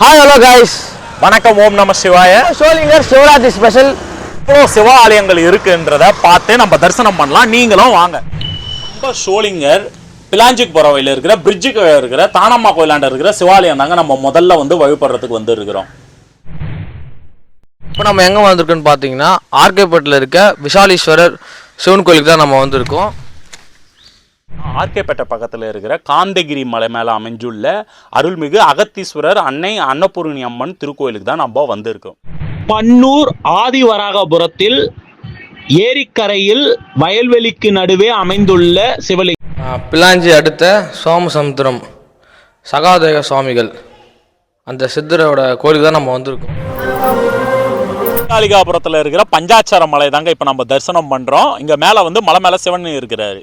Hi, hello guys. வணக்கம். ஓம் நம சிவாய. சோளிங்கர் சிவராத்திரி ஸ்பெஷல். இவ்வளோ சிவ ஆலயங்கள் இருக்குன்றத பார்த்து நம்ம தரிசனம் பண்ணலாம். நீங்களும் வாங்க. நம்ம சோளிங்கர் பிலாஞ்சிக்கு போகிற வழியில் இருக்கிற பிரிட்ஜுக்கு இருக்கிற தானம்மா கோயிலாண்ட இருக்கிற சிவாலயம் தாங்க நம்ம முதல்ல வழிபடுறதுக்கு இருக்கிறோம். இப்போ நம்ம எங்கே வந்திருக்கோன்னு பார்த்தீங்கன்னா ஆர்கேபேட்டில் இருக்க விஷாலீஸ்வரர் சிவன் கோயிலுக்கு தான் நம்ம வந்திருக்கோம். ஆர்கேபேட்டை பக்கத்தில் இருக்கிற காந்தகிரி மலை மேலே அமைஞ்சுள்ள அருள்மிகு அகத்தீஸ்வரர் அன்னை அன்னபூரணி அம்மன் திருக்கோயிலுக்கு தான் நம்ம வந்திருக்கோம். மன்னூர் ஆதிவராகபுரத்தில் ஏரிக்கரையில் வயல்வெளிக்கு நடுவே அமைந்துள்ள சிவலிங்கம். பிலாஞ்சி அடுத்த சோமசமுத்திரம் சகாதேவ சுவாமிகள் அந்த சித்தரோட கோயிலுக்கு தான் நம்ம வந்திருக்கோம். காளிகாபுரத்தில் இருக்கிற பஞ்சாட்சர மலை தாங்க இப்போ நம்ம தரிசனம் பண்ணுறோம். இங்கே மேலே மலை மேலே சிவன் இருக்கிறாரு.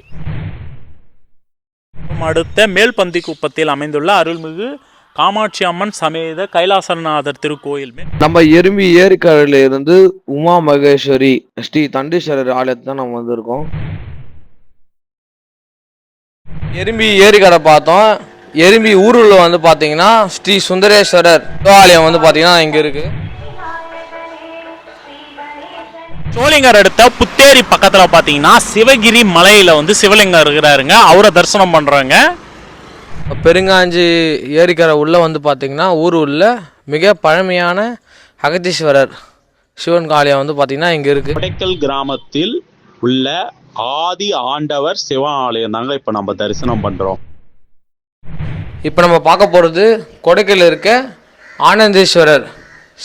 அடுத்த மேல்பந்தி குப்பத்தில் அமைந்துள்ள அருள்மிகு காமாட்சி அம்மன் சமேத கைலாசநாதர் திருக்கோயில். நம்ம எறும்பி ஏரிக்கரையில இருந்து உமா மகேஸ்வரி ஸ்ரீ தண்டீஸ்வரர் ஆலயத்தை தான் நம்ம வந்திருக்கோம். எறும்பி ஏரிக்கரை பார்த்தோம். எறும்பி ஊருள்ள பார்த்தீங்கன்னா ஸ்ரீ சுந்தரேஸ்வரர் ஆலயம் பார்த்தீங்கன்னா இங்கே இருக்கு. சோளிங்கர் அடுத்த புத்தேரி பக்கத்தில் பார்த்தீங்கன்னா சிவகிரி மலையில் சிவலிங்கம் இருக்கிறாருங்க. அவரை தரிசனம் பண்ணுறாங்க. பெருங்காஞ்சி ஏரிக்கரை உள்ள பார்த்தீங்கன்னா ஊர் உள்ள மிக பழமையான அகத்தீஸ்வரர் சிவன் ஆலயம் பார்த்தீங்கன்னா இங்கே இருக்குது. கொடைக்கல் கிராமத்தில் உள்ள ஆதி ஆண்டவர் சிவ ஆலயம் தாங்க இப்போ நம்ம தரிசனம் பண்ணுறோம். இப்போ நம்ம பார்க்க போகிறது கொடைக்கல்ல இருக்க ஆனந்தேஸ்வரர்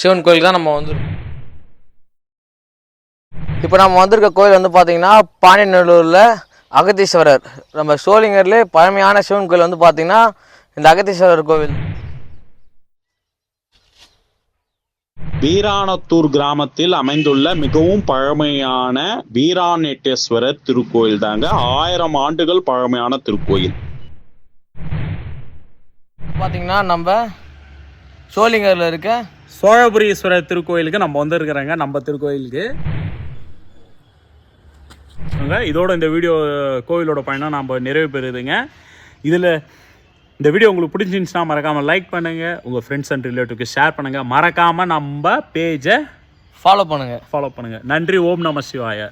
சிவன் கோயில் தான் நம்ம வந்திருக்கோம். இப்போ நம்ம வந்திருக்க கோயில் பார்த்தீங்கன்னா பாண்டியநல்லூரில் அகத்தீஸ்வரர். நம்ம சோளிங்கர்லேயே பழமையான சிவன் கோயில் பார்த்தீங்கன்னா இந்த அகத்தீஸ்வரர் கோவில். வீராணத்தூர் கிராமத்தில் அமைந்துள்ள மிகவும் பழமையான வீராணேட்டேஸ்வரர் திருக்கோயில் தாங்க. 1000 ஆண்டுகள் பழமையான திருக்கோயில். பார்த்தீங்கன்னா நம்ம சோளிங்கரில் இருக்க சோழபுரீஸ்வரர் திருக்கோயிலுக்கு நம்ம வந்திருக்கிறோங்க. நம்ம திருக்கோயிலுக்கு இதோட இந்த வீடியோ கோவிலோட பயணம் நம்ம நிறைவு பெறுதுங்க. இதில் இந்த வீடியோ உங்களுக்கு பிடிச்சிருந்துச்சுன்னா மறக்காமல் லைக் பண்ணுங்கள், உங்கள் ஃப்ரெண்ட்ஸ் அண்ட் ரிலேட்டிவ்க்கு ஷேர் பண்ணுங்கள், மறக்காமல் நம்ம பேஜை ஃபாலோ பண்ணுங்கள். நன்றி. ஓம் நம சிவாய.